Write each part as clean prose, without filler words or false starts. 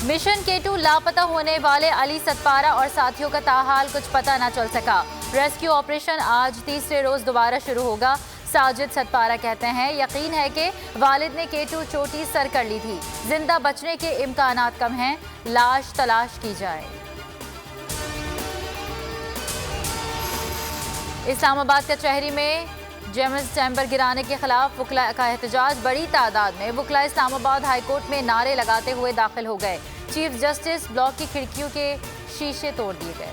Mission K2 लापता होने वाले अली सतपारा और साथियों का ताहाल कुछ पता न चल सका। रेस्क्यू ऑपरेशन आज तीसरे रोज दोबारा शुरू होगा। साजिद सतपारा कहते हैं यकीन है कि वालिद ने K2 चोटी सर कर ली थी, जिंदा बचने के इम्कानात कम हैं, लाश तलाश की जाए। इस्लामाबाद कचहरी में जेम्स चैम्बर गिराने के खिलाफ वकला का एहतजाज। बड़ी तादाद में वकला इस्लामाबाद हाईकोर्ट में नारे लगाते हुए दाखिल हो गए। चीफ जस्टिस ब्लॉक की खिड़कियों के शीशे तोड़ दिए गए।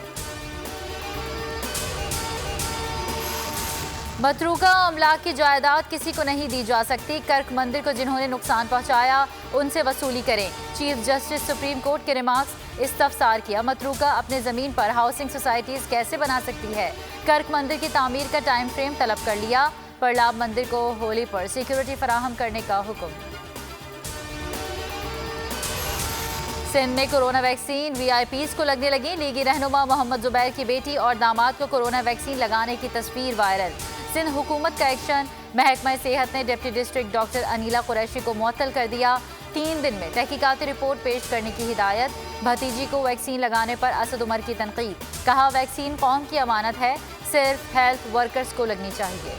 मतरूका अमलाक की जायदाद किसी को नहीं दी जा सकती। कर्क मंदिर को जिन्होंने नुकसान पहुंचाया उनसे वसूली करें। चीफ जस्टिस सुप्रीम कोर्ट के रिमार्क्स इस्तफसार किया। मतरूका अपने जमीन पर हाउसिंग सोसाइटीज कैसे बना सकती है। कर्क मंदिर की तामीर का टाइम फ्रेम तलब कर लिया। परलाब मंदिर को होली पर सिक्योरिटी फराहम करने का हुक्म। सिंध में कोरोना वैक्सीन वीआईपीज को लगने लगी। लीगी रहनुमा मोहम्मद जुबैर की बेटी और दामाद को कोरोना वैक्सीन लगाने की तस्वीर वायरल। सिंध हुकूमत का एक्शन। महकमा सेहत ने deputy district doctor Anila Qureshi को मुअत्तल कर दिया। 3 दिन में तहकीकाती रिपोर्ट पेश करने की हिदायत। भतीजी को वैक्सीन लगाने पर असद उमर की तनकीद। कहा वैक्सीन कौम की अमानत है, सिर्फ हेल्थ वर्कर्स को लगनी चाहिए।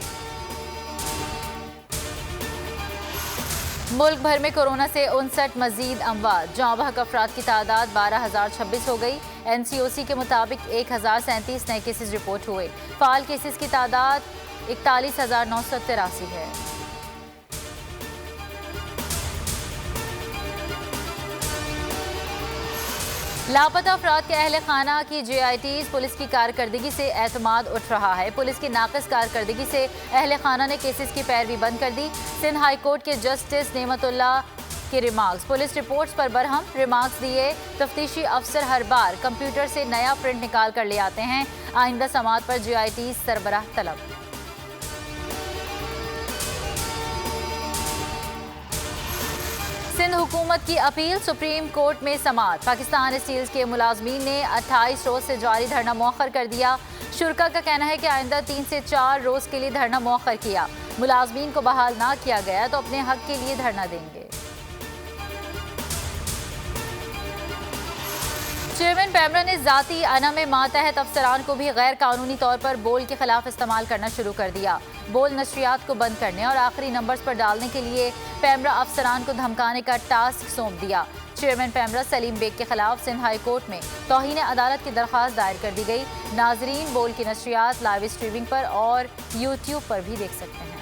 मुल्क भर में कोरोना से 59 मजीद अमवात। जौं बहक अफराद की तादाद 12,026 हो गई। NCOC के मुताबिक 1,037 नए केसेस रिपोर्ट हुए। फाल केसेस की तादाद 41,983 है। लापता अफराद के अहल खाना की JITs पुलिस की कारकर्दगी से एतमाद उठ रहा है। पुलिस की नाक़िस कारकर्दगी से अहल खाना ने केसेस की पैरवी बंद कर दी। सिंध हाई कोर्ट के जस्टिस नेमतुल्लाह के रिमार्क्स। पुलिस रिपोर्ट्स पर बरहम रिमार्क्स दिए। तफ्तीशी अफसर हर बार कंप्यूटर से नया प्रिंट निकाल कर ले आते हैं। आइंदा समात पर JITs सरबराह तलब। सिंध हुकूमत की अपील सुप्रीम कोर्ट में समात। पाकिस्तान स्टील्स के मुलाजमीन ने 28 रोज से जारी धरना मौखर कर दिया। शुरा का कहना है कि आइंदा 3 से 4 रोज के लिए धरना मौखर किया। मुलाजमीन को बहाल ना किया गया तो अपने हक के लिए धरना देंगे। चेयरमैन पैमरा ने जाती अना में मातहत अफसरान को भी गैर कानूनी तौर पर बोल के खिलाफ इस्तेमाल करना शुरू कर दिया। बोल नशरियात को बंद करने और आखिरी नंबर्स पर डालने के लिए पैमरा अफसरान को धमकाने का टास्क सौंप दिया। चेयरमैन पैमरा सलीम बेग के खिलाफ सिंध हाई कोर्ट में तौहीन अदालत की दरख्वास्त दायर कर दी गई। नाजरीन बोल की नशरियात लाइव स्ट्रीमिंग पर और यूट्यूब पर भी देख सकते हैं।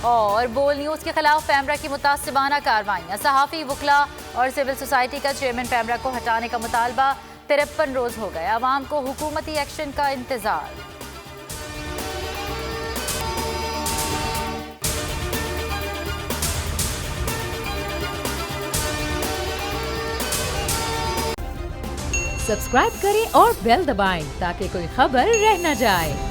और बोल न्यूज़ के खिलाफ पैमरा की मुतासिबाना कार्रवाइयाँ। सहाफ़ी, वकला और सिविल सोसाइटी का चेयरमैन पैमरा को हटाने का मुतालबा। 53 रोज हो गए। अवाम को हुकूमती एक्शन का इंतजार। सब्सक्राइब करें और बेल दबाएं ताकि कोई खबर रह न जाए।